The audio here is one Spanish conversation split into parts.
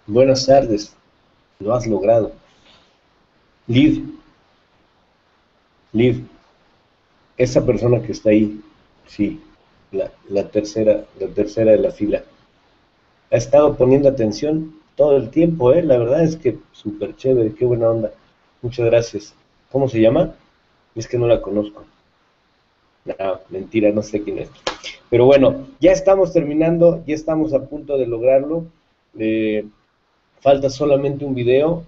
Buenas tardes, lo has logrado. Liv, Liv, esa persona que está ahí, sí, la tercera de la fila, ha estado poniendo atención todo el tiempo, ¿eh? La verdad es que súper chévere, qué buena onda. Muchas gracias. ¿Cómo se llama? Es que no la conozco. No, mentira, no sé quién es. Pero bueno, ya estamos terminando, ya estamos a punto de lograrlo. Eh, Falta solamente un video,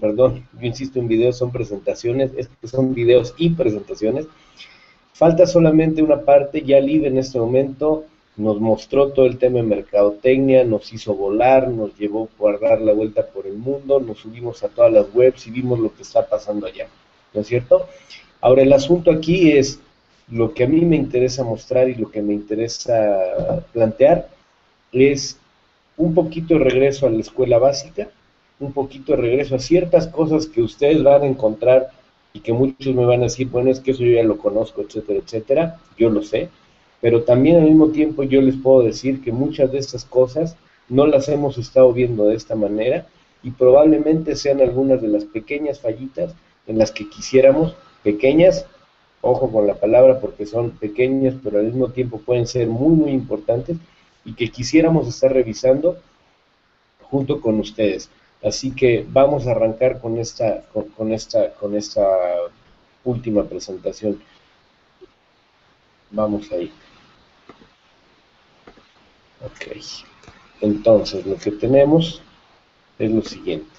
perdón, yo insisto en videos, son presentaciones, es que son videos y presentaciones. Falta solamente una parte, ya Liv en este momento nos mostró todo el tema de mercadotecnia, nos hizo volar, nos llevó a dar la vuelta por el mundo, nos subimos a todas las webs y vimos lo que está pasando allá, ¿no es cierto? Ahora el asunto aquí es lo que a mí me interesa mostrar y lo que me interesa plantear es un poquito de regreso a la escuela básica, un poquito de regreso a ciertas cosas que ustedes van a encontrar y que muchos me van a decir, bueno, es que eso yo ya lo conozco, etcétera, etcétera, yo lo sé, pero también al mismo tiempo yo les puedo decir que muchas de estas cosas no las hemos estado viendo de esta manera y probablemente sean algunas de las pequeñas fallitas en las que quisiéramos, pequeñas, ojo con la palabra porque son pequeñas, pero al mismo tiempo pueden ser muy, muy importantes y que quisiéramos estar revisando junto con ustedes. Así que vamos a arrancar con esta última presentación. Vamos ahí. Ok. Entonces, lo que tenemos es lo siguiente.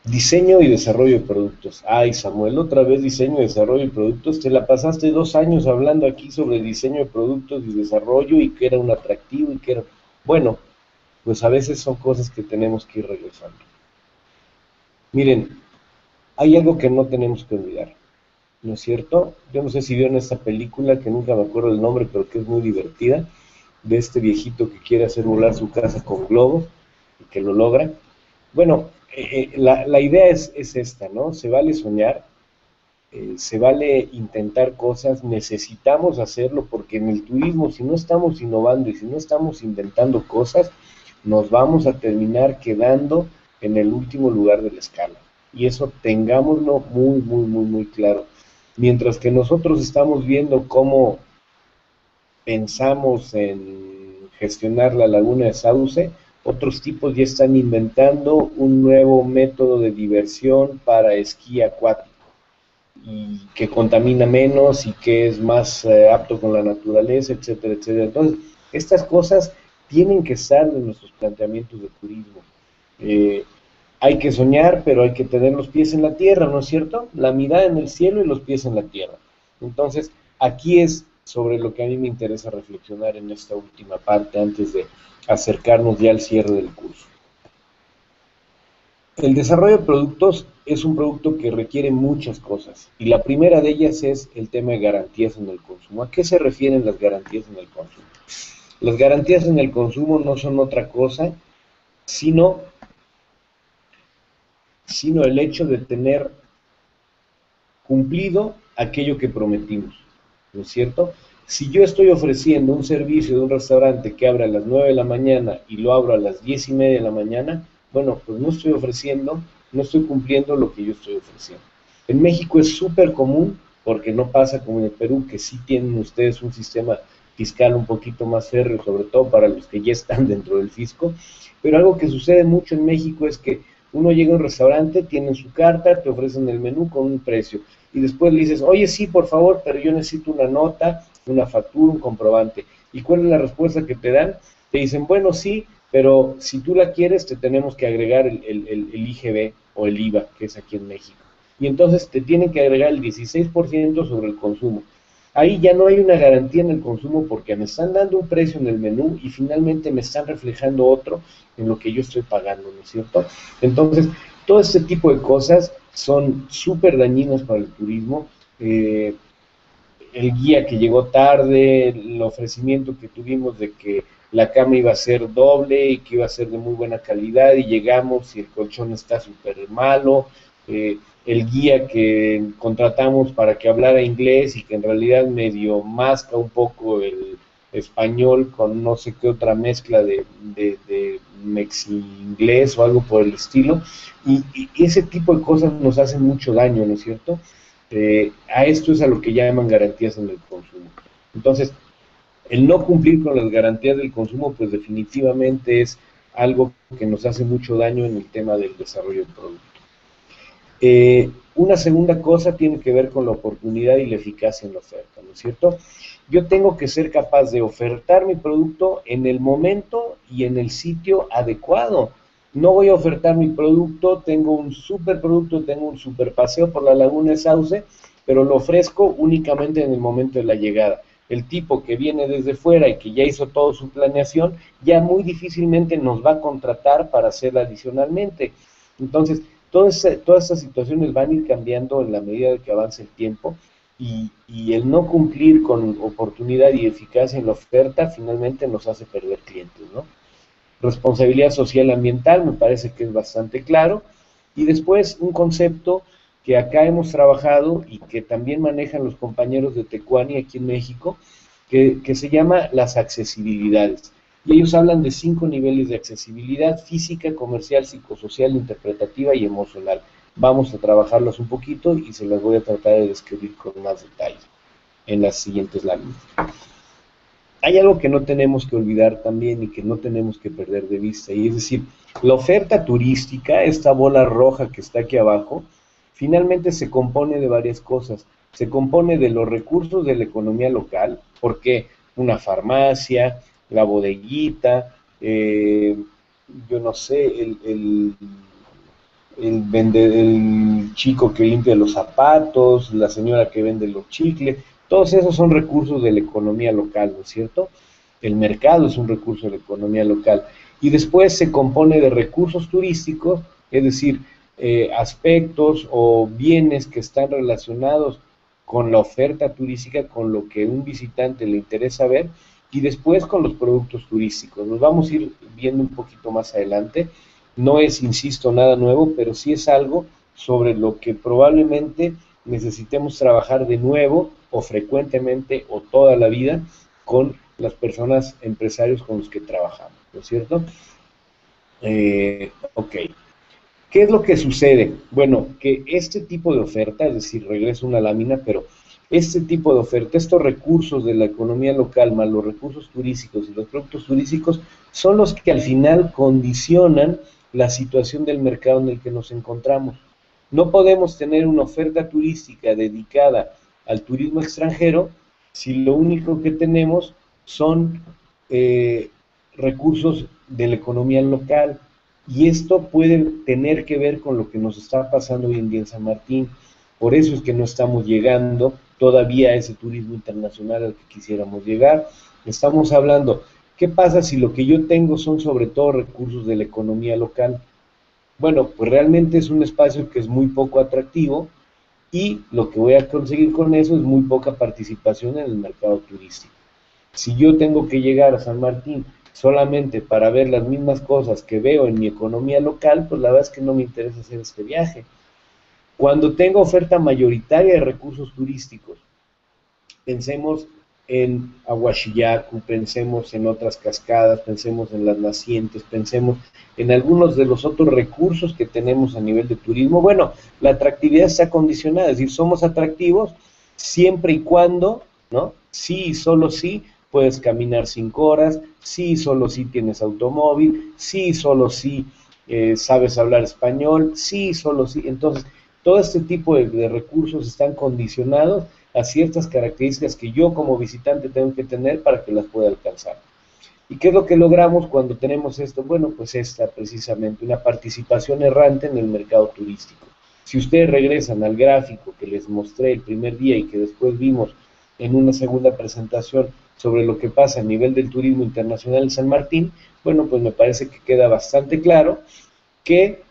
Diseño y desarrollo de productos. Ay, Samuel, otra vez diseño y desarrollo de productos. Te la pasaste 2 años hablando aquí sobre diseño de productos y desarrollo y que era un atractivo y que era... Bueno, pues a veces son cosas que tenemos que ir regresando. Miren, hay algo que no tenemos que olvidar, ¿no es cierto? Yo no sé si vieron esta película, que nunca me acuerdo el nombre, pero que es muy divertida, de este viejito que quiere hacer volar su casa con globos y que lo logra. Bueno, la idea es esta, ¿no? Se vale soñar, se vale intentar cosas, necesitamos hacerlo porque en el turismo, si no estamos innovando y si no estamos inventando cosas, nos vamos a terminar quedando en el último lugar de la escala. Y eso tengámoslo muy, muy, muy, muy claro. Mientras que nosotros estamos viendo cómo pensamos en gestionar la laguna de Sauce, otros tipos ya están inventando un nuevo método de diversión para esquí acuático y que contamina menos y que es más apto con la naturaleza, etcétera, etcétera. Entonces, estas cosas tienen que estar en nuestros planteamientos de turismo. Eh, Hay que soñar, pero hay que tener los pies en la tierra, ¿no es cierto? La mirada en el cielo y los pies en la tierra. Entonces, aquí es sobre lo que a mí me interesa reflexionar en esta última parte antes de acercarnos ya al cierre del curso. El desarrollo de productos es un producto que requiere muchas cosas y la primera de ellas es el tema de garantías en el consumo. ¿A qué se refieren las garantías en el consumo? Las garantías en el consumo no son otra cosa sino, sino el hecho de tener cumplido aquello que prometimos, ¿no es cierto? Si yo estoy ofreciendo un servicio de un restaurante que abre a las 9 de la mañana y lo abro a las 10:30 de la mañana, bueno, pues no estoy ofreciendo, no estoy cumpliendo lo que yo estoy ofreciendo. En México es súper común, porque no pasa como en el Perú, que sí tienen ustedes un sistema fiscal un poquito más férreo, sobre todo para los que ya están dentro del fisco, pero algo que sucede mucho en México es que uno llega a un restaurante, tienen su carta, te ofrecen el menú con un precio, y después le dices, oye, sí, por favor, pero yo necesito una nota, una factura, un comprobante. ¿Y cuál es la respuesta que te dan? Te dicen, bueno, sí, pero si tú la quieres, te tenemos que agregar el IGB o el IVA, que es aquí en México. Y entonces te tienen que agregar el 16% sobre el consumo. Ahí ya no hay una garantía en el consumo porque me están dando un precio en el menú y finalmente me están reflejando otro en lo que yo estoy pagando, ¿no es cierto? Entonces, todo este tipo de cosas son súper dañinas para el turismo. Eh, el guía que llegó tarde, el ofrecimiento que tuvimos de que la cama iba a ser doble y que iba a ser de muy buena calidad y llegamos y el colchón está súper malo, el guía que contratamos para que hablara inglés y que en realidad medio masca un poco español con no sé qué otra mezcla de mexi-inglés o algo por el estilo, y ese tipo de cosas nos hacen mucho daño, ¿no es cierto? A esto es a lo que llaman garantías en el consumo. Entonces, el no cumplir con las garantías del consumo, pues definitivamente es algo que nos hace mucho daño en el tema del desarrollo del producto. Una segunda cosa tiene que ver con la oportunidad y la eficacia en la oferta, ¿no es cierto? Yo tengo que ser capaz de ofertar mi producto en el momento y en el sitio adecuado. No voy a ofertar mi producto, tengo un super producto, tengo un super paseo por la laguna de Sauce, pero lo ofrezco únicamente en el momento de la llegada. El tipo que viene desde fuera y que ya hizo toda su planeación, ya muy difícilmente nos va a contratar para hacerla adicionalmente. Entonces, todas estas situaciones van a ir cambiando en la medida de que avance el tiempo y el no cumplir con oportunidad y eficacia en la oferta finalmente nos hace perder clientes, ¿no? Responsabilidad social ambiental me parece que es bastante claro. Y después un concepto que acá hemos trabajado y que también manejan los compañeros de Tecuani aquí en México, que se llama las accesibilidades. Y ellos hablan de 5 niveles de accesibilidad: física, comercial, psicosocial, interpretativa y emocional. Vamos a trabajarlos un poquito y se las voy a tratar de describir con más detalle en las siguientes láminas. Hay algo que no tenemos que olvidar también y que no tenemos que perder de vista, y es decir, la oferta turística, esta bola roja que está aquí abajo, finalmente se compone de varias cosas. Se compone de los recursos de la economía local, porque una farmacia, la bodeguita, yo no sé, el chico que limpia los zapatos, la señora que vende los chicles, todos esos son recursos de la economía local, ¿no es cierto? El mercado es un recurso de la economía local. Y después se compone de recursos turísticos, es decir, aspectos o bienes que están relacionados con la oferta turística, con lo que un visitante le interesa ver, y después con los productos turísticos. Nos vamos a ir viendo un poquito más adelante. No es, insisto, nada nuevo, pero sí es algo sobre lo que probablemente necesitemos trabajar de nuevo o frecuentemente o toda la vida con las personas, empresarios con los que trabajamos, ¿no es cierto? Ok. ¿Qué es lo que sucede? Bueno, que este tipo de oferta, es decir, regreso una lámina, pero este tipo de oferta, estos recursos de la economía local, más los recursos turísticos y los productos turísticos, son los que al final condicionan la situación del mercado en el que nos encontramos. No podemos tener una oferta turística dedicada al turismo extranjero si lo único que tenemos son recursos de la economía local. Y esto puede tener que ver con lo que nos está pasando hoy en día en San Martín. Por eso es que no estamos llegando todavía a ese turismo internacional al que quisiéramos llegar. Estamos hablando, ¿qué pasa si lo que yo tengo son sobre todo recursos de la economía local? Bueno, pues realmente es un espacio que es muy poco atractivo y lo que voy a conseguir con eso es muy poca participación en el mercado turístico. Si yo tengo que llegar a San Martín solamente para ver las mismas cosas que veo en mi economía local, pues la verdad es que no me interesa hacer este viaje. Cuando tengo oferta mayoritaria de recursos turísticos, pensemos en Ahuaxillacu, pensemos en otras cascadas, pensemos en las nacientes, pensemos en algunos de los otros recursos que tenemos a nivel de turismo. Bueno, la atractividad está condicionada, es decir, somos atractivos siempre y cuando, ¿no? Sí y solo sí puedes caminar 5 horas, sí y solo sí tienes automóvil, sí y solo sí sabes hablar español, sí y solo sí. Entonces, todo este tipo de recursos están condicionados a ciertas características que yo como visitante tengo que tener para que las pueda alcanzar. ¿Y qué es lo que logramos cuando tenemos esto? Bueno, pues esta precisamente, una participación errante en el mercado turístico. Si ustedes regresan al gráfico que les mostré el primer día y que después vimos en una segunda presentación sobre lo que pasa a nivel del turismo internacional en San Martín, bueno, pues me parece que queda bastante claro que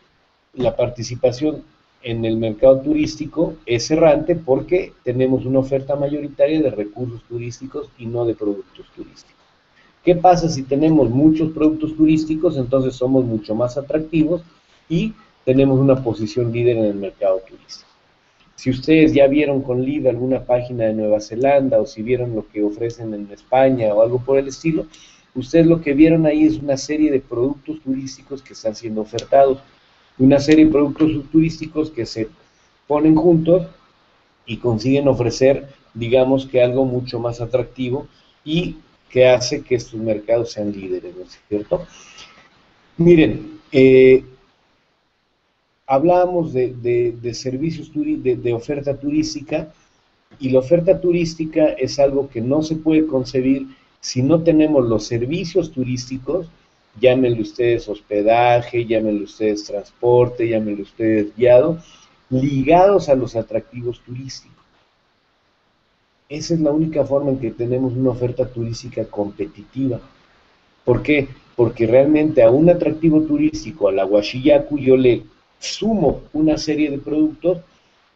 la participación en el mercado turístico es errante porque tenemos una oferta mayoritaria de recursos turísticos y no de productos turísticos. ¿Qué pasa si tenemos muchos productos turísticos? Entonces somos mucho más atractivos y tenemos una posición líder en el mercado turístico. Si ustedes ya vieron con Liv alguna página de Nueva Zelanda o si vieron lo que ofrecen en España o algo por el estilo, ustedes lo que vieron ahí es una serie de productos turísticos que están siendo ofertados, una serie de productos turísticos que se ponen juntos y consiguen ofrecer, digamos que algo mucho más atractivo y que hace que estos mercados sean líderes, ¿no es cierto? Miren, hablábamos de servicios, de oferta turística, y la oferta turística es algo que no se puede concebir si no tenemos los servicios turísticos, llámenlo ustedes hospedaje, llámenlo ustedes transporte, llámenlo ustedes guiado, ligados a los atractivos turísticos. Esa es la única forma en que tenemos una oferta turística competitiva. ¿Por qué? Porque realmente a un atractivo turístico, a la Huachillacu, yo le sumo una serie de productos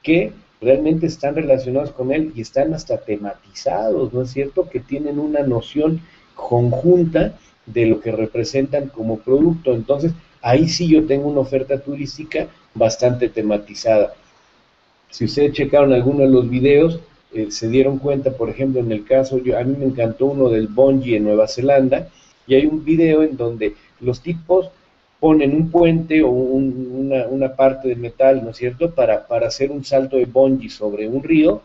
que realmente están relacionados con él y están hasta tematizados, ¿no es cierto? Que tienen una noción conjunta de lo que representan como producto. Entonces, ahí sí yo tengo una oferta turística bastante tematizada. Si ustedes checaron alguno de los videos, se dieron cuenta, por ejemplo, en el caso, a mí me encantó uno del bungee en Nueva Zelanda, y hay un video en donde los tipos ponen un puente o una parte de metal, ¿no es cierto?, para hacer un salto de bungee sobre un río,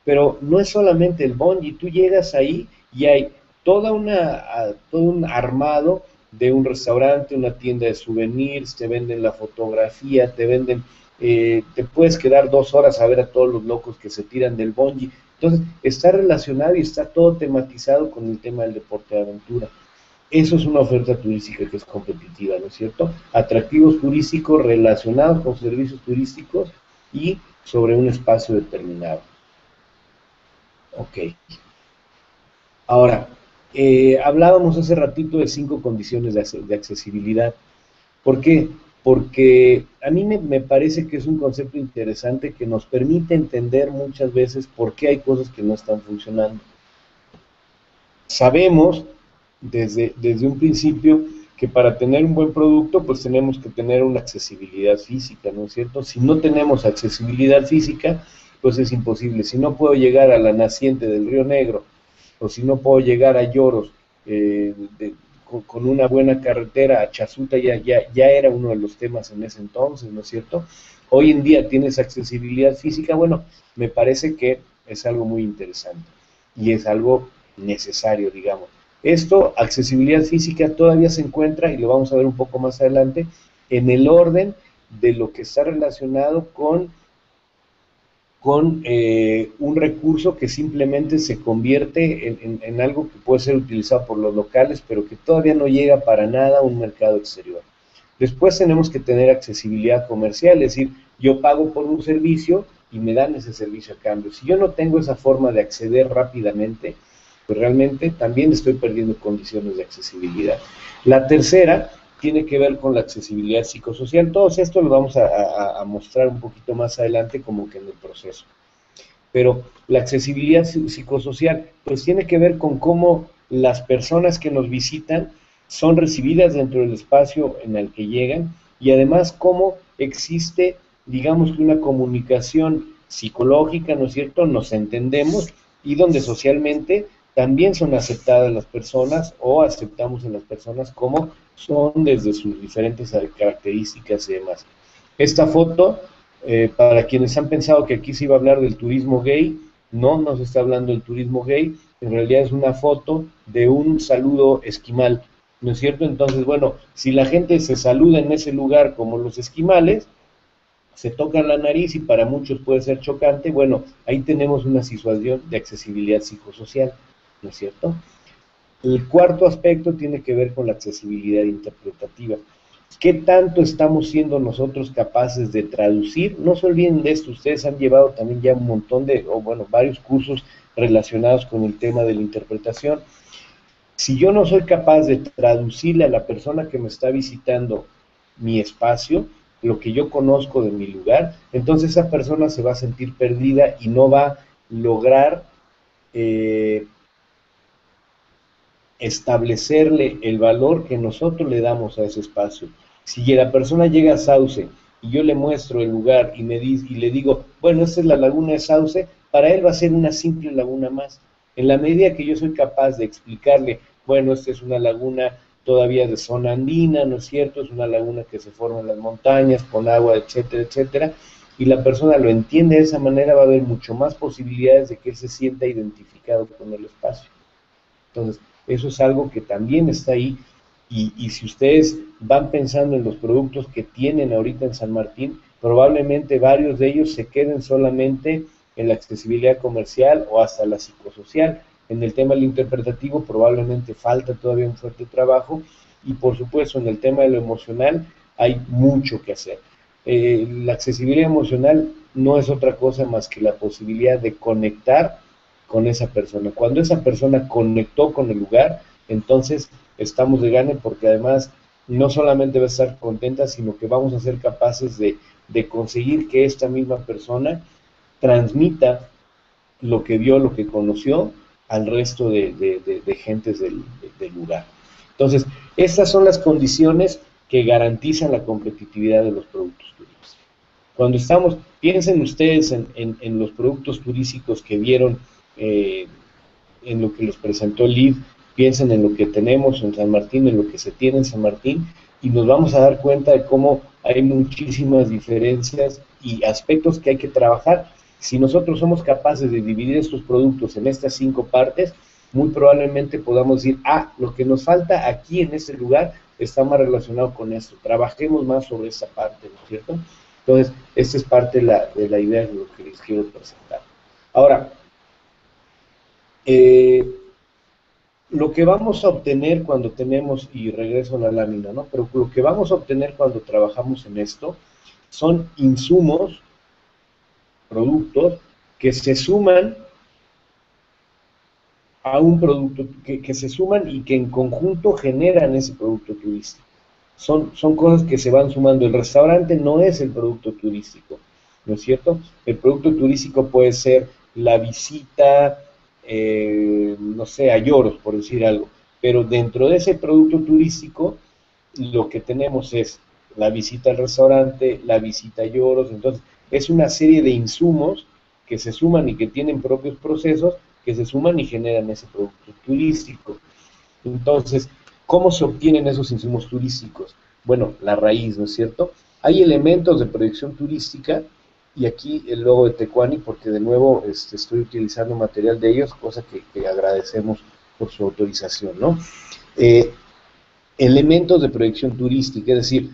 pero no es solamente el bungee, tú llegas ahí y hay todo un armado de un restaurante, una tienda de souvenirs, te venden la fotografía, te puedes quedar 2 horas a ver a todos los locos que se tiran del bungee. Entonces, está relacionado y está todo tematizado con el tema del deporte de aventura. Eso es una oferta turística que es competitiva, ¿no es cierto? Atractivos turísticos relacionados con servicios turísticos y sobre un espacio determinado. Ok. Ahora, hablábamos hace ratito de 5 condiciones de accesibilidad. ¿Por qué? Porque a mí me parece que es un concepto interesante que nos permite entender muchas veces por qué hay cosas que no están funcionando. Sabemos desde un principio que para tener un buen producto pues tenemos que tener una accesibilidad física, ¿no es cierto? Si no tenemos accesibilidad física, pues es imposible. Si no puedo llegar a la naciente del Río Negro o si no puedo llegar a Lloros con una buena carretera, a Chazuta ya era uno de los temas en ese entonces, ¿no es cierto? Hoy en día tienes accesibilidad física, bueno, me parece que es algo muy interesante y es algo necesario, digamos. Esto, accesibilidad física, todavía se encuentra, y lo vamos a ver un poco más adelante, en el orden de lo que está relacionado con un recurso que simplemente se convierte en algo que puede ser utilizado por los locales, pero que todavía no llega para nada a un mercado exterior. Después tenemos que tener accesibilidad comercial, es decir, yo pago por un servicio y me dan ese servicio a cambio. Si yo no tengo esa forma de acceder rápidamente, pues realmente también estoy perdiendo condiciones de accesibilidad. La tercera tiene que ver con la accesibilidad psicosocial. Todo esto lo vamos a mostrar un poquito más adelante como que en el proceso. Pero la accesibilidad psicosocial pues tiene que ver con cómo las personas que nos visitan son recibidas dentro del espacio en el que llegan y además cómo existe, digamos que una comunicación psicológica, ¿no es cierto? Nos entendemos y donde socialmente también son aceptadas las personas o aceptamos a las personas como son desde sus diferentes características y demás. Esta foto, para quienes han pensado que aquí se iba a hablar del turismo gay, no se está hablando del turismo gay, en realidad es una foto de un saludo esquimal, ¿no es cierto? Entonces, bueno, si la gente se saluda en ese lugar como los esquimales, se tocan la nariz y para muchos puede ser chocante, bueno, ahí tenemos una situación de accesibilidad psicosocial, ¿no es cierto? El cuarto aspecto tiene que ver con la accesibilidad interpretativa. ¿Qué tanto estamos siendo nosotros capaces de traducir? No se olviden de esto, ustedes han llevado también ya un montón varios cursos relacionados con el tema de la interpretación. Si yo no soy capaz de traducirle a la persona que me está visitando mi espacio, lo que yo conozco de mi lugar, entonces esa persona se va a sentir perdida y no va a lograr establecerle el valor que nosotros le damos a ese espacio. Si la persona llega a Sauce y yo le muestro el lugar y le digo, bueno, esta es la laguna de Sauce, para él va a ser una simple laguna más. En la medida que yo soy capaz de explicarle, bueno, esta es una laguna todavía de zona andina, ¿no es cierto? Es una laguna que se forma en las montañas, con agua, etcétera, etcétera, y la persona lo entiende de esa manera, va a haber mucho más posibilidades de que él se sienta identificado con el espacio. Entonces, eso es algo que también está ahí, y si ustedes van pensando en los productos que tienen ahorita en San Martín, probablemente varios de ellos se queden solamente en la accesibilidad comercial o hasta la psicosocial. En el tema del interpretativo probablemente falta todavía un fuerte trabajo, y por supuesto en el tema de lo emocional hay mucho que hacer. La accesibilidad emocional no es otra cosa más que la posibilidad de conectar con esa persona. Cuando esa persona conectó con el lugar, entonces estamos de gane, porque además no solamente va a estar contenta, sino que vamos a ser capaces de conseguir que esta misma persona transmita lo que vio, lo que conoció al resto de gentes del lugar. Entonces, estas son las condiciones que garantizan la competitividad de los productos turísticos. Cuando estamos, piensen ustedes en los productos turísticos que vieron, eh, en lo que les presentó Liv, piensen en lo que tenemos en San Martín, en lo que se tiene en San Martín, y nos vamos a dar cuenta de cómo hay muchísimas diferencias y aspectos que hay que trabajar. Si nosotros somos capaces de dividir estos productos en estas 5 partes, muy probablemente podamos decir, lo que nos falta aquí en este lugar está más relacionado con esto, trabajemos más sobre esa parte, ¿no es cierto? Entonces, esta es parte de la idea de lo que les quiero presentar. Ahora, eh, lo que vamos a obtener cuando tenemos, y regreso a la lámina, ¿no? Pero lo que vamos a obtener cuando trabajamos en esto son insumos, productos, que se suman a un producto, que se suman y que en conjunto generan ese producto turístico. Son cosas que se van sumando. El restaurante no es el producto turístico, ¿no es cierto? El producto turístico puede ser la visita, no sé, a Lloros, por decir algo, pero dentro de ese producto turístico lo que tenemos es la visita al restaurante, la visita a Lloros. Entonces es una serie de insumos que se suman y que tienen propios procesos, que se suman y generan ese producto turístico. Entonces, ¿cómo se obtienen esos insumos turísticos? Bueno, la raíz, ¿no es cierto? Hay elementos de proyección turística, y aquí el logo de Tecuani, porque de nuevo estoy utilizando material de ellos, cosa que agradecemos por su autorización, ¿no? Elementos de proyección turística, es decir,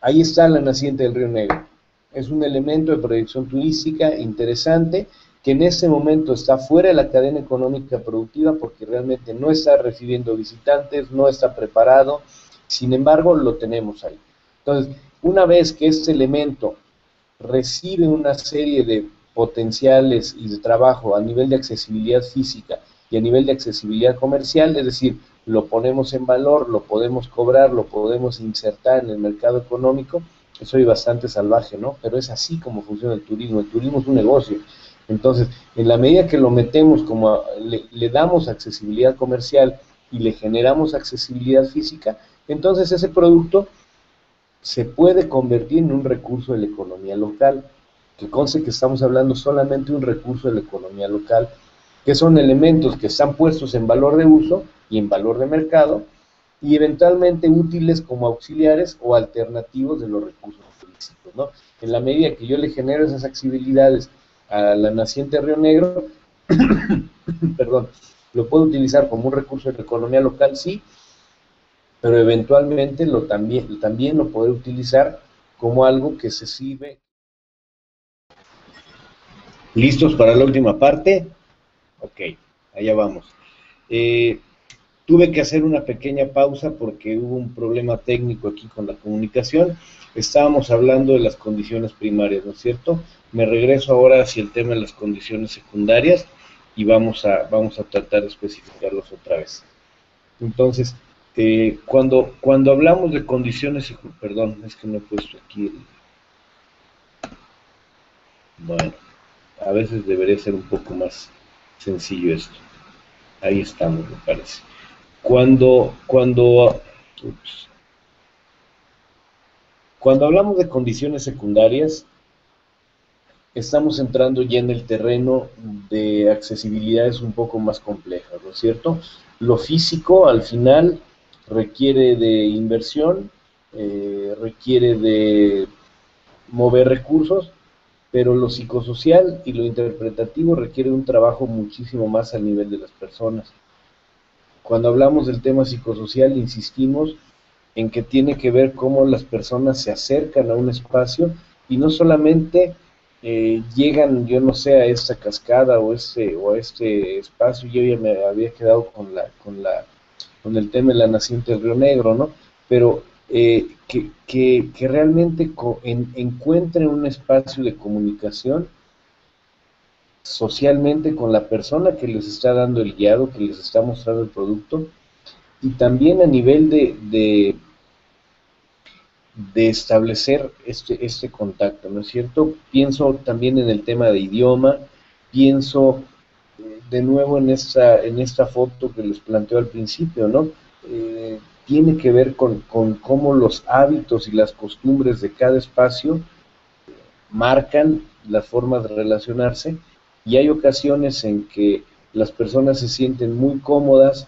ahí está la naciente del Río Negro. Es un elemento de proyección turística interesante, que en este momento está fuera de la cadena económica productiva porque realmente no está recibiendo visitantes, no está preparado, sin embargo lo tenemos ahí. Entonces, una vez que este elemento recibe una serie de potenciales y de trabajo a nivel de accesibilidad física y a nivel de accesibilidad comercial, es decir, lo ponemos en valor, lo podemos cobrar, lo podemos insertar en el mercado económico. Soy bastante salvaje, ¿no? Pero es así como funciona el turismo. El turismo es un negocio. Entonces, en la medida que lo metemos, como le damos accesibilidad comercial y le generamos accesibilidad física, entonces ese producto se puede convertir en un recurso de la economía local. Que conste que estamos hablando solamente de un recurso de la economía local, que son elementos que están puestos en valor de uso y en valor de mercado, y eventualmente útiles como auxiliares o alternativos de los recursos turísticos, ¿no? En la medida que yo le genero esas accesibilidades a la naciente Río Negro, perdón, lo puedo utilizar como un recurso de la economía local, sí, pero eventualmente también lo puedo utilizar como algo que se sirve. ¿Listos para la última parte? Ok, allá vamos. Eh, Tuve que hacer una pequeña pausa porque hubo un problema técnico aquí con la comunicación. Estábamos hablando de las condiciones primarias, ¿no es cierto? Me regreso ahora hacia el tema de las condiciones secundarias y vamos a tratar de especificarlos otra vez. Entonces, cuando hablamos de condiciones, perdón, es que no he puesto aquí bueno, a veces debería ser un poco más sencillo esto. Ahí estamos, me parece. Cuando, ups, Cuando hablamos de condiciones secundarias, estamos entrando ya en el terreno de accesibilidades un poco más complejas, ¿no es cierto? Lo físico al final requiere de inversión, requiere de mover recursos, pero lo psicosocial y lo interpretativo requiere un trabajo muchísimo más al nivel de las personas. Cuando hablamos del tema psicosocial, insistimos en que tiene que ver cómo las personas se acercan a un espacio y no solamente llegan, yo no sé, a esta cascada o a este espacio. Yo ya me había quedado con el tema de la naciente del Río Negro, ¿no? Pero que realmente encuentren un espacio de comunicación socialmente con la persona que les está dando el guiado, que les está mostrando el producto, y también a nivel de establecer este contacto, ¿no es cierto? Pienso también en el tema de idioma, pienso de nuevo en esta foto que les planteo al principio, ¿no? Tiene que ver con cómo los hábitos y las costumbres de cada espacio marcan las formas de relacionarse, y hay ocasiones en que las personas se sienten muy cómodas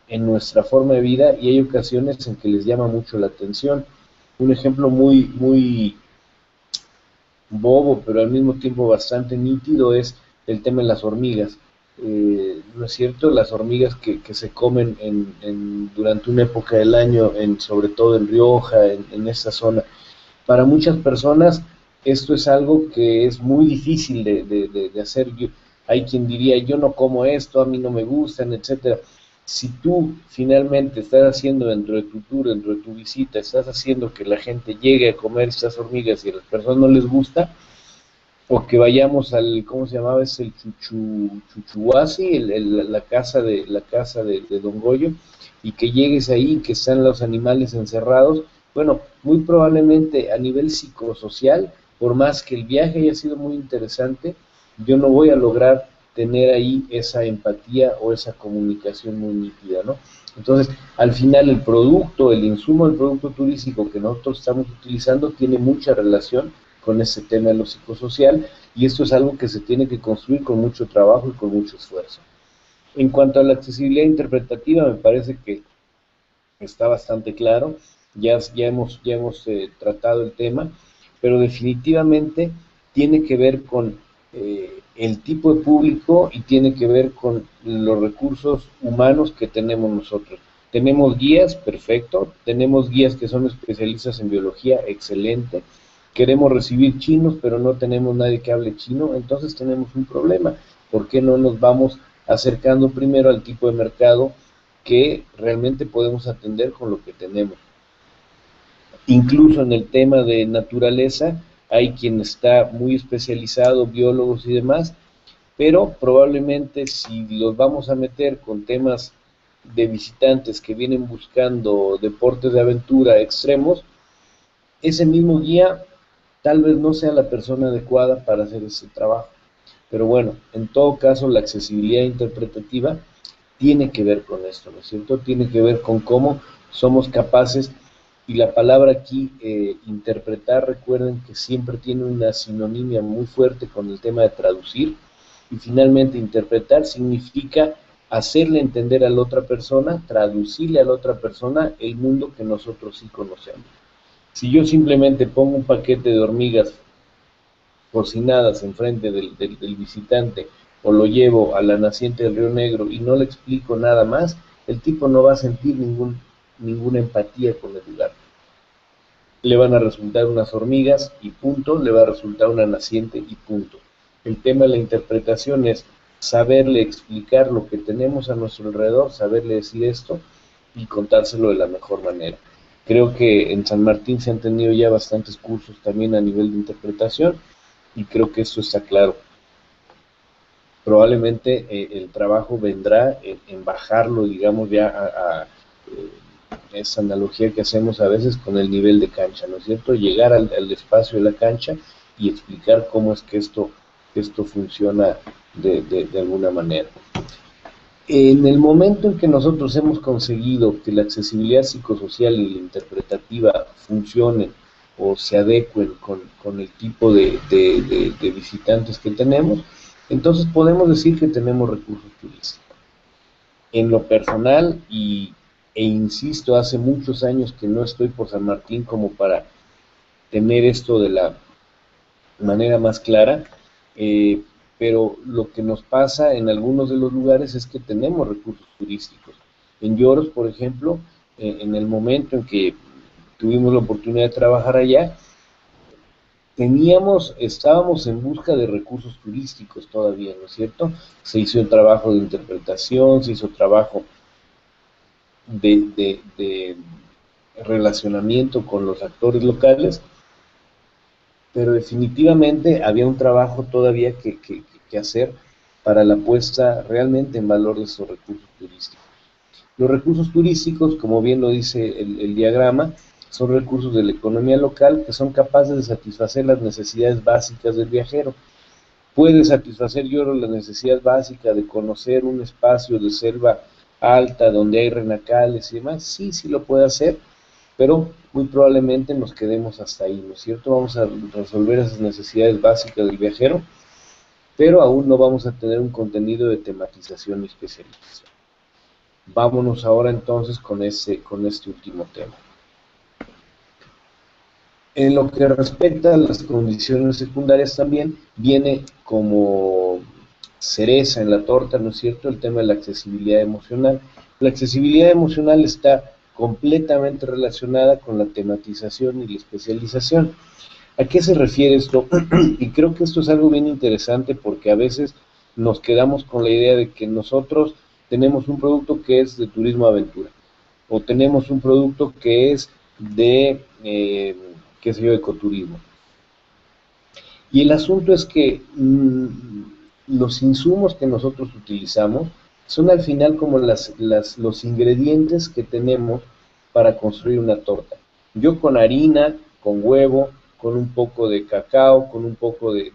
en nuestra forma de vida y hay ocasiones en que les llama mucho la atención. Un ejemplo muy bobo, pero al mismo tiempo bastante nítido, es el tema de las hormigas. ¿No es cierto? Las hormigas que se comen durante una época del año, sobre todo en Rioja, en esta zona. Para muchas personas esto es algo que es muy difícil de hacer. Hay quien diría, yo no como esto, a mí no me gustan, etcétera. Si tú finalmente estás haciendo dentro de tu tour, dentro de tu visita, estás haciendo que la gente llegue a comer estas hormigas y a las personas no les gusta, o que vayamos al, ¿cómo se llamaba? Es el Chuchuhuasi, la casa de Don Goyo, y que llegues ahí, que están los animales encerrados. Bueno, muy probablemente a nivel psicosocial, por más que el viaje haya sido muy interesante, yo no voy a lograr tener ahí esa empatía o esa comunicación muy nítida, ¿no? Entonces, al final el producto, el insumo del producto turístico que nosotros estamos utilizando tiene mucha relación con ese tema de lo psicosocial, y esto es algo que se tiene que construir con mucho trabajo y con mucho esfuerzo. En cuanto a la accesibilidad interpretativa, me parece que está bastante claro, ya hemos tratado el tema, pero definitivamente tiene que ver con el tipo de público y tiene que ver con los recursos humanos que tenemos nosotros. Tenemos guías, perfecto, tenemos guías que son especialistas en biología, excelente. Queremos recibir chinos, pero no tenemos nadie que hable chino, entonces tenemos un problema. ¿Por qué no nos vamos acercando primero al tipo de mercado que realmente podemos atender con lo que tenemos? Incluso en el tema de naturaleza, hay quien está muy especializado, biólogos y demás, pero probablemente si los vamos a meter con temas de visitantes que vienen buscando deportes de aventura extremos, ese mismo guía tal vez no sea la persona adecuada para hacer ese trabajo. Pero bueno, en todo caso, la accesibilidad interpretativa tiene que ver con esto, ¿no es cierto? Tiene que ver con cómo somos capaces, y la palabra aquí, interpretar, recuerden que siempre tiene una sinonimia muy fuerte con el tema de traducir, y finalmente interpretar significa hacerle entender a la otra persona, traducirle a la otra persona el mundo que nosotros sí conocemos. Si yo simplemente pongo un paquete de hormigas cocinadas enfrente del visitante, o lo llevo a la naciente del Río Negro y no le explico nada más, el tipo no va a sentir ninguna empatía con el lugar. Le van a resultar unas hormigas y punto, le va a resultar una naciente y punto. El tema de la interpretación es saberle explicar lo que tenemos a nuestro alrededor, saberle decir esto y contárselo de la mejor manera. Creo que en San Martín se han tenido ya bastantes cursos también a nivel de interpretación, y creo que esto está claro. Probablemente el trabajo vendrá en bajarlo, digamos, ya esa analogía que hacemos a veces con el nivel de cancha, ¿no es cierto? Llegar al espacio de la cancha y explicar cómo es que esto funciona de alguna manera. En el momento en que nosotros hemos conseguido que la accesibilidad psicosocial y la interpretativa funcionen o se adecuen con el tipo de visitantes que tenemos, entonces podemos decir que tenemos recursos turísticos. En lo personal, e insisto, hace muchos años que no estoy por San Martín como para tener esto de la manera más clara, eh, pero lo que nos pasa en algunos de los lugares es que tenemos recursos turísticos. En Lloros, por ejemplo, en el momento en que tuvimos la oportunidad de trabajar allá, estábamos en busca de recursos turísticos todavía, ¿no es cierto? Se hizo el trabajo de interpretación, se hizo trabajo de relacionamiento con los actores locales, pero definitivamente había un trabajo todavía que hacer para la puesta realmente en valor de esos recursos turísticos. Los recursos turísticos, como bien lo dice el diagrama, son recursos de la economía local que son capaces de satisfacer las necesidades básicas del viajero. Puede satisfacer, yo creo, la necesidad básica de conocer un espacio de selva alta donde hay renacales y demás. Sí, sí lo puede hacer, pero muy probablemente nos quedemos hasta ahí, ¿no es cierto? Vamos a resolver esas necesidades básicas del viajero, pero aún no vamos a tener un contenido de tematización y especialización. Vámonos ahora entonces con este último tema. En lo que respecta a las condiciones secundarias también viene como cereza en la torta, ¿no es cierto?, el tema de la accesibilidad emocional. La accesibilidad emocional está completamente relacionada con la tematización y la especialización. ¿A qué se refiere esto? Y creo que esto es algo bien interesante porque a veces nos quedamos con la idea de que nosotros tenemos un producto que es de turismo aventura o tenemos un producto que es de, qué sé yo, ecoturismo. Y el asunto es que los insumos que nosotros utilizamos son al final como los ingredientes que tenemos para construir una torta. Yo con harina, con huevo, con un poco de cacao, con un poco de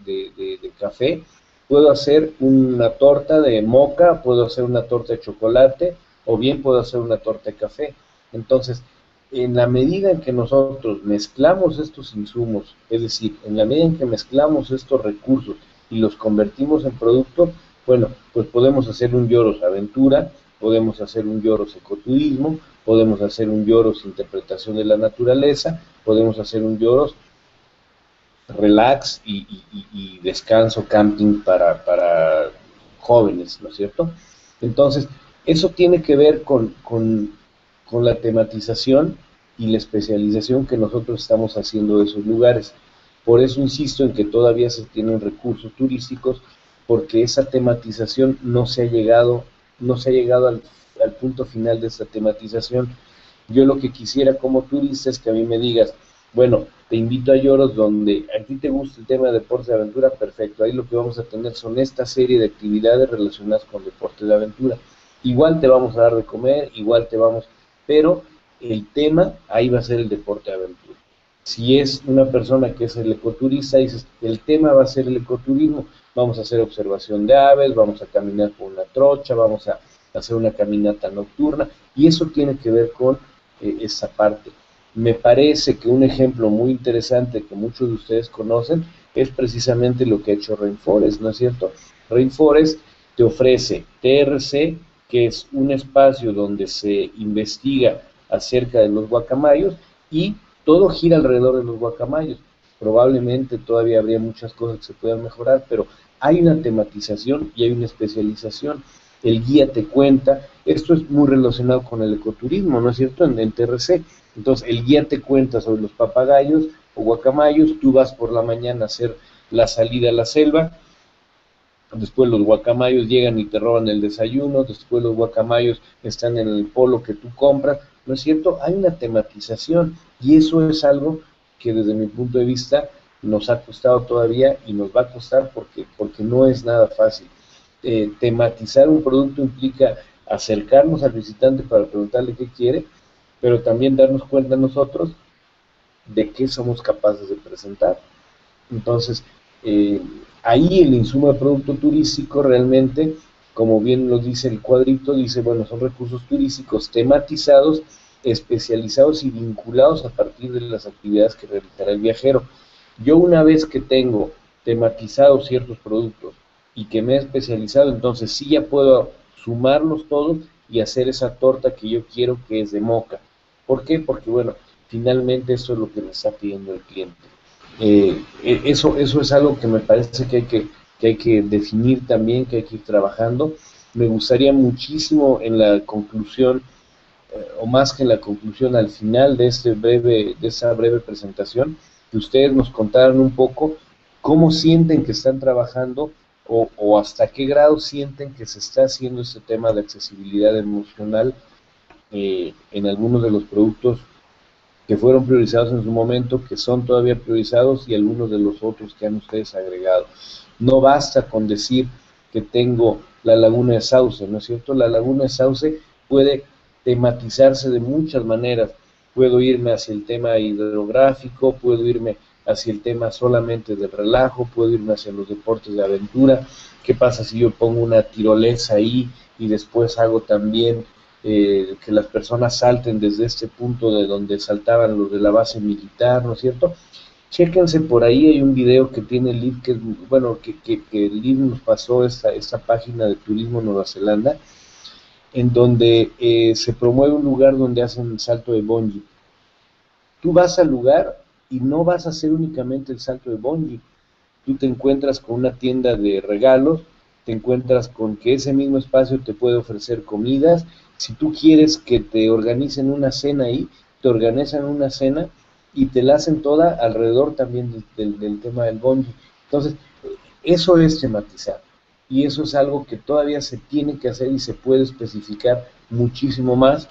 café, puedo hacer una torta de moca, puedo hacer una torta de chocolate o bien puedo hacer una torta de café. Entonces, en la medida en que nosotros mezclamos estos insumos, es decir, en la medida en que mezclamos estos recursos y los convertimos en producto, bueno, pues podemos hacer un Lloros aventura, podemos hacer un Lloros ecoturismo, podemos hacer un Lloros interpretación de la naturaleza, podemos hacer un Lloros relax y descanso camping para jóvenes, ¿no es cierto? Entonces, eso tiene que ver con la tematización y la especialización que nosotros estamos haciendo de esos lugares. Por eso insisto en que todavía se tienen recursos turísticos, porque esa tematización no se ha llegado al punto final de esa tematización. Yo lo que quisiera como turista es que a mí me digas, bueno, te invito a Lloros donde a ti te gusta el tema de deportes de aventura, perfecto. Ahí lo que vamos a tener son esta serie de actividades relacionadas con deportes de aventura. Igual te vamos a dar de comer, igual te vamos, pero el tema ahí va a ser el deporte de aventura. Si es una persona que es el ecoturista, dices, el tema va a ser el ecoturismo, vamos a hacer observación de aves, vamos a caminar por una trocha, vamos a hacer una caminata nocturna, y eso tiene que ver con esa parte. Me parece que un ejemplo muy interesante que muchos de ustedes conocen es precisamente lo que ha hecho Rainforest, ¿no es cierto? Rainforest te ofrece TRC, que es un espacio donde se investiga acerca de los guacamayos y todo gira alrededor de los guacamayos. Probablemente todavía habría muchas cosas que se puedan mejorar, pero hay una tematización y hay una especialización. El guía te cuenta, esto es muy relacionado con el ecoturismo, ¿no es cierto? En TRC. Entonces, el guía te cuenta sobre los papagayos o guacamayos, tú vas por la mañana a hacer la salida a la selva, después los guacamayos llegan y te roban el desayuno, después los guacamayos están en el polo que tú compras, ¿no es cierto? Hay una tematización y eso es algo que desde mi punto de vista nos ha costado todavía y nos va a costar porque no es nada fácil. Tematizar un producto implica acercarnos al visitante para preguntarle qué quiere, pero también darnos cuenta nosotros de qué somos capaces de presentar. Entonces, ahí el insumo de producto turístico realmente como bien lo dice el cuadrito, dice, bueno, son recursos turísticos tematizados, especializados y vinculados a partir de las actividades que realizará el viajero. Yo una vez que tengo tematizados ciertos productos y que me he especializado, entonces sí ya puedo sumarlos todos y hacer esa torta que yo quiero, que es de moca. ¿Por qué? Porque, bueno, finalmente eso es lo que me está pidiendo el cliente. Eso es algo que me parece que hay que definir también, que hay que ir trabajando. Me gustaría muchísimo en la conclusión, o más que en la conclusión, al final de esa breve presentación, que ustedes nos contaran un poco cómo sienten que están trabajando o hasta qué grado sienten que se está haciendo este tema de accesibilidad emocional en algunos de los productos que fueron priorizados en su momento, que son todavía priorizados y algunos de los otros que han ustedes agregado. No basta con decir que tengo la laguna de Sauce, ¿no es cierto? La laguna de Sauce puede tematizarse de muchas maneras. Puedo irme hacia el tema hidrográfico, puedo irme hacia el tema solamente del relajo, puedo irme hacia los deportes de aventura. ¿Qué pasa si yo pongo una tirolesa ahí y después hago también que las personas salten desde este punto de donde saltaban los de la base militar, ¿no es cierto? Chéquense por ahí, hay un video que tiene el Liv, que bueno, que el Liv nos pasó esta página de Turismo Nueva Zelanda, en donde se promueve un lugar donde hacen el salto de bungee. Tú vas al lugar y no vas a hacer únicamente el salto de bungee, tú te encuentras con una tienda de regalos, te encuentras con que ese mismo espacio te puede ofrecer comidas. Si tú quieres que te organicen una cena ahí, te organizan una cena y te la hacen toda alrededor también del tema del bungee. Entonces, eso es tematizar y eso es algo que todavía se tiene que hacer y se puede especificar muchísimo más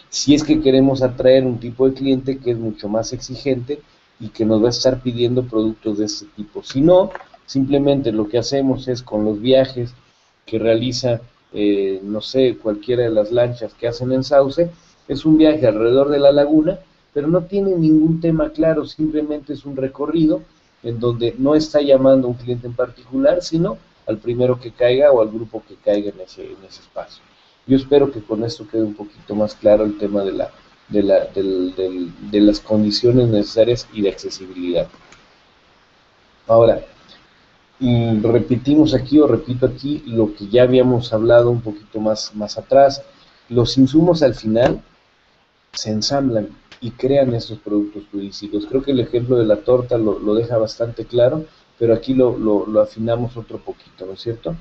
si es que queremos atraer un tipo de cliente que es mucho más exigente y que nos va a estar pidiendo productos de este tipo. Si no, simplemente lo que hacemos es con los viajes que realiza, no sé, cualquiera de las lanchas que hacen en Sauce, es un viaje alrededor de la laguna, pero no tiene ningún tema claro, simplemente es un recorrido en donde no está llamando a un cliente en particular, sino al primero que caiga o al grupo que caiga en ese espacio. Yo espero que con esto quede un poquito más claro el tema de las condiciones necesarias y de accesibilidad. Ahora, repetimos aquí o repito aquí lo que ya habíamos hablado un poquito más atrás. Los insumos al final se ensamblan y crean estos productos turísticos. Creo que el ejemplo de la torta lo deja bastante claro, pero aquí lo afinamos otro poquito, ¿no es cierto?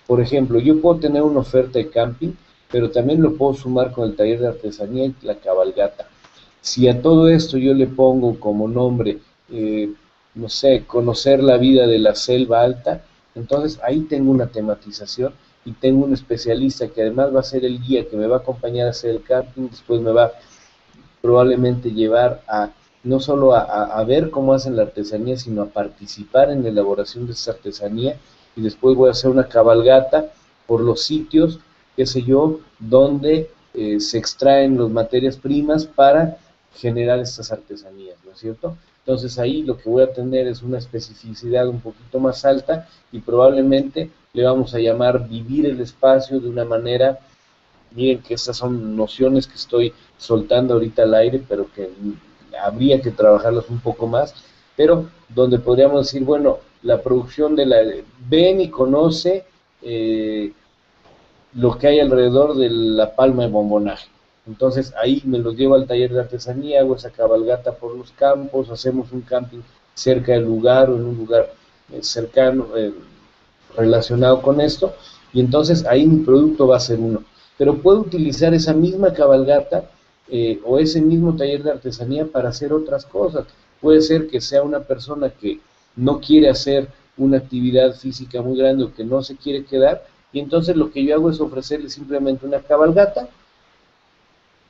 Por ejemplo, yo puedo tener una oferta de camping, pero también lo puedo sumar con el taller de artesanía y la cabalgata. Si a todo esto yo le pongo como nombre, no sé, conocer la vida de la selva alta, entonces ahí tengo una tematización y tengo un especialista que además va a ser el guía que me va a acompañar a hacer el camping, después me va probablemente llevar a no solo a ver cómo hacen la artesanía, sino a participar en la elaboración de esa artesanía y después voy a hacer una cabalgata por los sitios, qué sé yo, donde se extraen las materias primas para generar estas artesanías, ¿no es cierto? Entonces ahí lo que voy a tener es una especificidad un poquito más alta y probablemente le vamos a llamar vivir el espacio de una manera. Miren que estas son nociones que estoy soltando ahorita al aire, pero que habría que trabajarlas un poco más, pero donde podríamos decir, bueno, la producción de la... Ven y conoce lo que hay alrededor de la palma de bombonaje. Entonces ahí me los llevo al taller de artesanía, hago esa cabalgata por los campos, hacemos un camping cerca del lugar o en un lugar cercano, relacionado con esto, y entonces ahí mi producto va a ser uno. Pero puedo utilizar esa misma cabalgata o ese mismo taller de artesanía para hacer otras cosas. Puede ser que sea una persona que no quiere hacer una actividad física muy grande o que no se quiere quedar, y entonces lo que yo hago es ofrecerle simplemente una cabalgata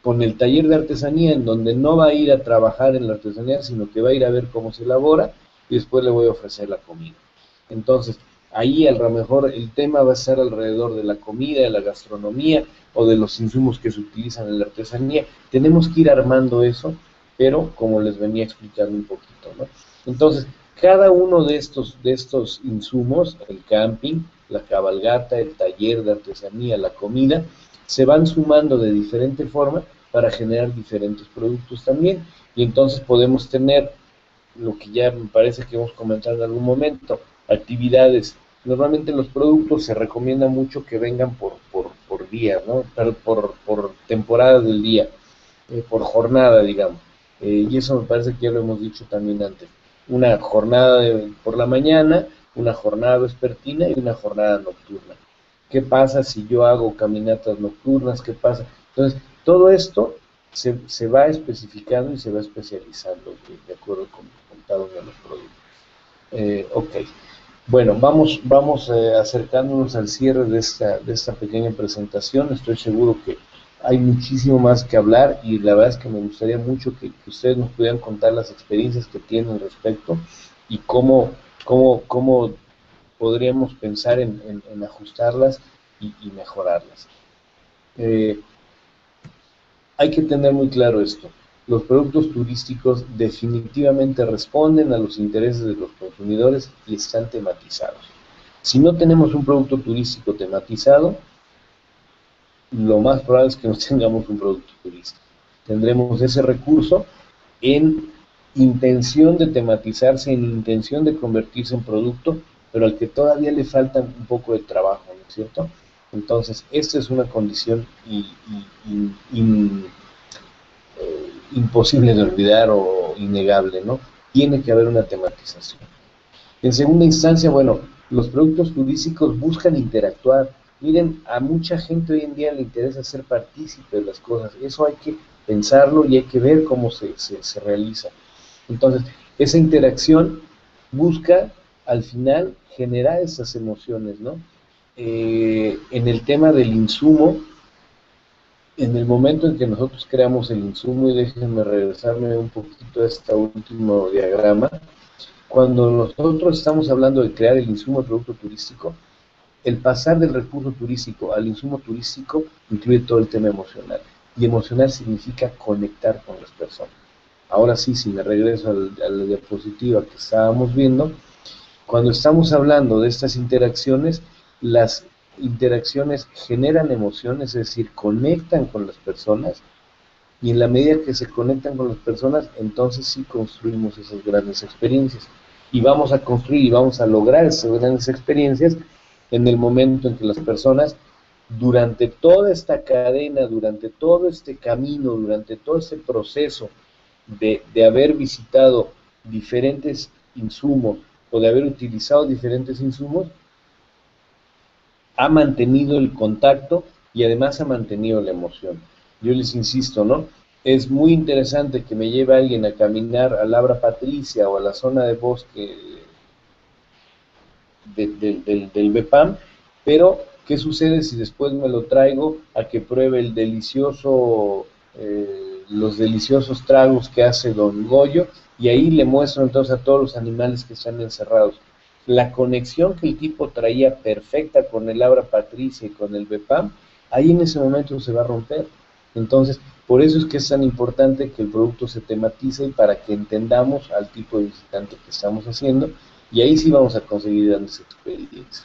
con el taller de artesanía en donde no va a ir a trabajar en la artesanía, sino que va a ir a ver cómo se elabora y después le voy a ofrecer la comida. Entonces, ahí a lo mejor el tema va a ser alrededor de la comida, de la gastronomía o de los insumos que se utilizan en la artesanía. Tenemos que ir armando eso, pero como les venía explicando un poquito, ¿no? Entonces, Cada uno de estos insumos, el camping, la cabalgata, el taller de artesanía, la comida, se van sumando de diferente forma para generar diferentes productos también. Y entonces podemos tener lo que ya me parece que hemos comentado en algún momento, actividades. Normalmente los productos se recomienda mucho que vengan por día, ¿no? Pero por temporada del día, por jornada, digamos. Y eso me parece que ya lo hemos dicho también antes. Una jornada por la mañana, una jornada vespertina y una jornada nocturna. ¿Qué pasa si yo hago caminatas nocturnas? ¿Qué pasa? Entonces, todo esto se va especificando y se va especializando de acuerdo con cada uno de los productos. Ok, bueno, vamos acercándonos al cierre de esta pequeña presentación. Estoy seguro que hay muchísimo más que hablar y la verdad es que me gustaría mucho que ustedes nos pudieran contar las experiencias que tienen al respecto y cómo podríamos pensar en ajustarlas y mejorarlas. Eh, Hay que tener muy claro esto. Los productos turísticos definitivamente responden a los intereses de los consumidores y están tematizados. Si no tenemos un producto turístico tematizado, lo más probable es que no tengamos un producto turístico. Tendremos ese recurso en intención de tematizarse, en intención de convertirse en producto, pero al que todavía le falta un poco de trabajo, ¿no es cierto? Entonces, esta es una condición imposible de olvidar o innegable, ¿no? Tiene que haber una tematización. En segunda instancia, bueno, los productos turísticos buscan interactuar. Miren, a mucha gente hoy en día le interesa ser partícipe de las cosas. Eso hay que pensarlo y hay que ver cómo se realiza. Entonces, esa interacción busca al final generar esas emociones, ¿no? En el tema del insumo, en el momento en que nosotros creamos el insumo, y déjenme regresarme un poquito a este último diagrama, cuando nosotros estamos hablando de crear el insumo del producto turístico, el pasar del recurso turístico al insumo turístico incluye todo el tema emocional. Y emocional significa conectar con las personas. Ahora sí, si me regreso a la diapositiva que estábamos viendo, cuando estamos hablando de estas interacciones, las interacciones generan emociones, es decir, conectan con las personas, y en la medida que se conectan con las personas, entonces sí construimos esas grandes experiencias. Y vamos a construir y vamos a lograr esas grandes experiencias en el momento en que las personas, durante toda esta cadena, durante todo este camino, durante todo este proceso de haber visitado diferentes insumos o de haber utilizado diferentes insumos, ha mantenido el contacto y además ha mantenido la emoción. Yo les insisto, ¿no? Es muy interesante que me lleve alguien a caminar a Labra Patricia o a la zona de bosque del Bepam, pero ¿qué sucede si después me lo traigo a que pruebe el delicioso, los deliciosos tragos que hace Don Goyo, y ahí le muestro entonces a todos los animales que están encerrados? La conexión que el tipo traía perfecta con el Labra Patricia y con el Bepam, ahí en ese momento se va a romper. Entonces, por eso es que es tan importante que el producto se tematice y para que entendamos al tipo de visitante que estamos haciendo, y ahí sí vamos a conseguir grandes experiencias.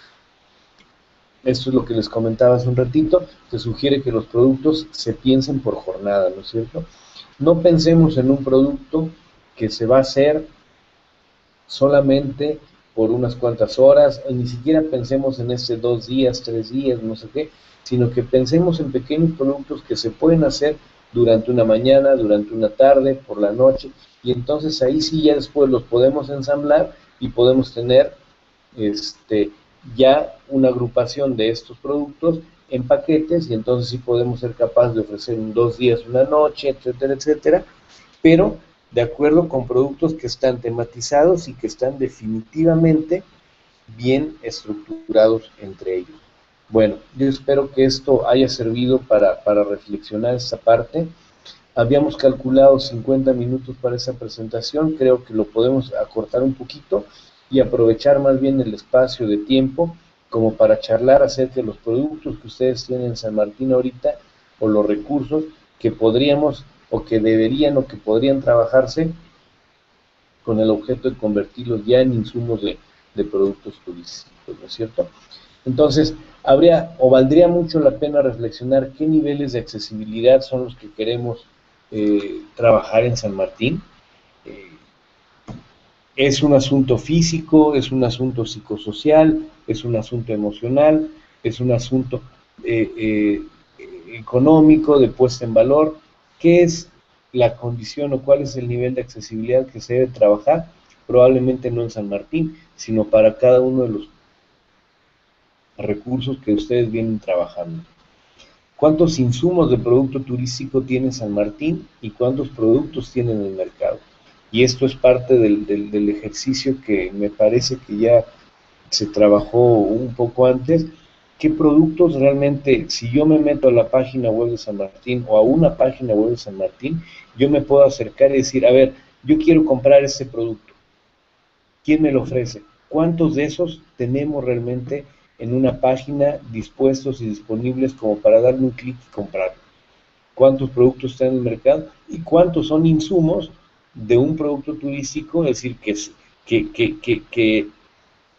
Esto es lo que les comentaba hace un ratito. Se sugiere que los productos se piensen por jornada, ¿no es cierto? No pensemos en un producto que se va a hacer solamente por unas cuantas horas, ni siquiera pensemos en 2 días, 3 días, no sé qué, sino que pensemos en pequeños productos que se pueden hacer durante una mañana, durante una tarde, por la noche, y entonces ahí sí ya después los podemos ensamblar y podemos tener ya una agrupación de estos productos en paquetes, y entonces sí podemos ser capaces de ofrecer en 2 días, una noche, etcétera, etcétera, pero de acuerdo con productos que están tematizados y que están definitivamente bien estructurados entre ellos. Bueno, yo espero que esto haya servido para reflexionar esta parte. Habíamos calculado 50 minutos para esta presentación, creo que lo podemos acortar un poquito y aprovechar más bien el espacio de tiempo como para charlar acerca de los productos que ustedes tienen en San Martín ahorita, o los recursos que podríamos o que deberían o que podrían trabajarse con el objeto de convertirlos ya en insumos de productos turísticos, ¿no es cierto? Entonces, habría o valdría mucho la pena reflexionar qué niveles de accesibilidad son los que queremos trabajar en San Martín. Eh, es un asunto físico, es un asunto psicosocial, es un asunto emocional, es un asunto eh, eh, económico, de puesta en valor. ¿Qué es la condición o cuál es el nivel de accesibilidad que se debe trabajar? Probablemente no en San Martín, sino para cada uno de los recursos que ustedes vienen trabajando. ¿Cuántos insumos de producto turístico tiene San Martín y cuántos productos tiene en el mercado? Y esto es parte del ejercicio que me parece que ya se trabajó un poco antes. ¿Qué productos realmente, si yo me meto a la página web de San Martín o a una página web de San Martín, yo me puedo acercar y decir, a ver, yo quiero comprar este producto? ¿Quién me lo ofrece? ¿Cuántos de esos tenemos realmente en una página dispuestos y disponibles como para darle un clic y comprar? ¿Cuántos productos están en el mercado? ¿Y cuántos son insumos de un producto turístico? Es decir, que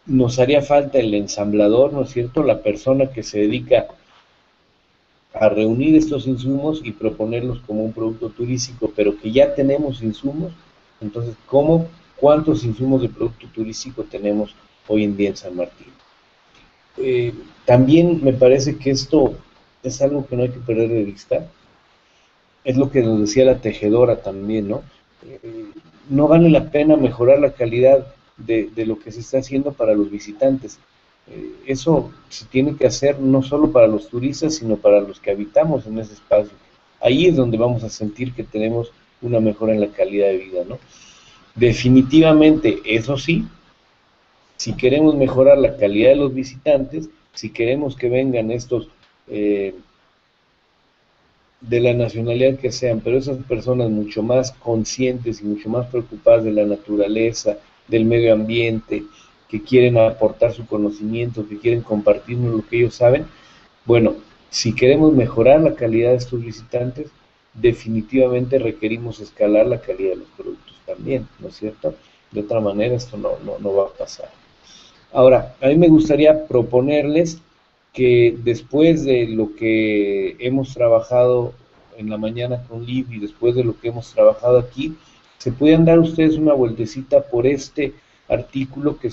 nos haría falta el ensamblador, ¿no es cierto? La persona que se dedica a reunir estos insumos y proponerlos como un producto turístico, pero que ya tenemos insumos. Entonces, ¿cuántos insumos de producto turístico tenemos hoy en día en San Martín? También me parece que esto es algo que no hay que perder de vista. Es lo que nos decía la tejedora también, ¿no? No vale la pena mejorar la calidad de lo que se está haciendo para los visitantes. Eso se tiene que hacer no solo para los turistas, sino para los que habitamos en ese espacio. Ahí es donde vamos a sentir que tenemos una mejora en la calidad de vida, ¿no? Definitivamente, eso sí, si queremos mejorar la calidad de los visitantes, si queremos que vengan estos de la nacionalidad que sean, pero esas personas mucho más conscientes y mucho más preocupadas de la naturaleza, del medio ambiente, que quieren aportar su conocimiento, que quieren compartirnos lo que ellos saben, bueno, si queremos mejorar la calidad de estos visitantes, definitivamente requerimos escalar la calidad de los productos también, ¿no es cierto? De otra manera esto no va a pasar. Ahora, a mí me gustaría proponerles que después de lo que hemos trabajado en la mañana con Liv y después de lo que hemos trabajado aquí, se puedan dar ustedes una vueltecita por este artículo que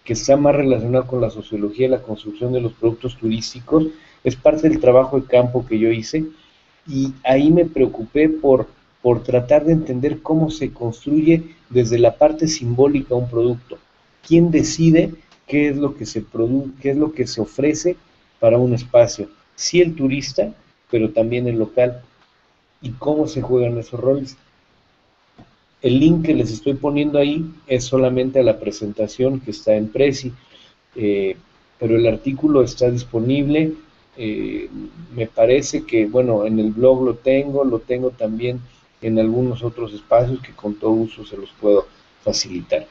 está más relacionado con la sociología y la construcción de los productos turísticos. Es parte del trabajo de campo que yo hice y ahí me preocupé por tratar de entender cómo se construye desde la parte simbólica un producto. ¿Quién decide qué es lo que se produce, qué es lo que se ofrece para un espacio? Sí, el turista, pero también el local. ¿Y cómo se juegan esos roles? El link que les estoy poniendo ahí es solamente a la presentación que está en Prezi, pero el artículo está disponible. Me parece que, bueno, en el blog lo tengo también en algunos otros espacios que con todo uso se los puedo facilitar.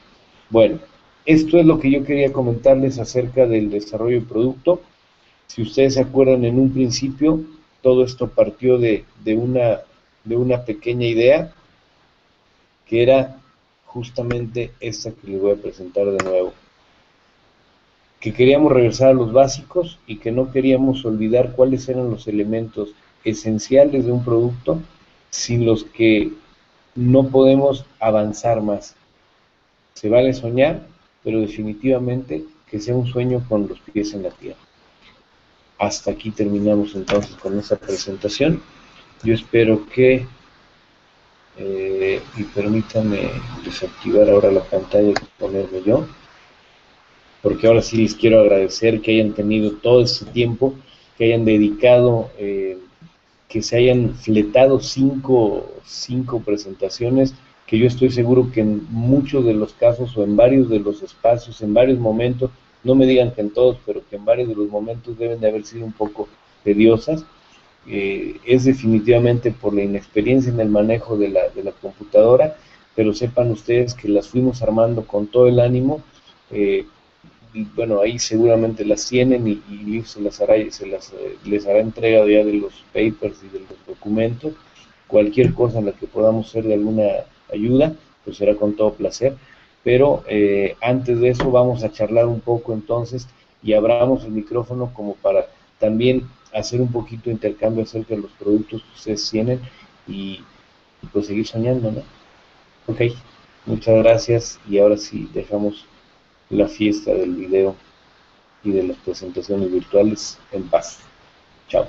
Bueno, esto es lo que yo quería comentarles acerca del desarrollo de producto. Si ustedes se acuerdan, en un principio todo esto partió de una pequeña idea que era justamente esta que les voy a presentar de nuevo. Que queríamos regresar a los básicos y que no queríamos olvidar cuáles eran los elementos esenciales de un producto sin los que no podemos avanzar más. Se vale soñar, pero definitivamente que sea un sueño con los pies en la tierra. Hasta aquí terminamos entonces con esta presentación. Yo espero que, y permítanme desactivar ahora la pantalla y ponerme yo, porque ahora sí les quiero agradecer que hayan tenido todo este tiempo, que hayan dedicado, que se hayan fletado cinco presentaciones, que yo estoy seguro que en muchos de los casos o en varios de los espacios, en varios momentos, no me digan que en todos, pero que en varios de los momentos deben de haber sido un poco tediosas. Es definitivamente por la inexperiencia en el manejo de la computadora, pero sepan ustedes que las fuimos armando con todo el ánimo. Y bueno, ahí seguramente las tienen y Liv les hará entrega ya de los papers y de los documentos. Cualquier cosa en la que podamos ser de alguna ayuda, pues será con todo placer. Pero antes de eso vamos a charlar un poco entonces y abramos el micrófono como para también hacer un poquito de intercambio acerca de los productos que ustedes tienen y pues seguir soñando, ¿no? Ok, muchas gracias y ahora sí dejamos la fiesta del video y de las presentaciones virtuales en paz. Chao.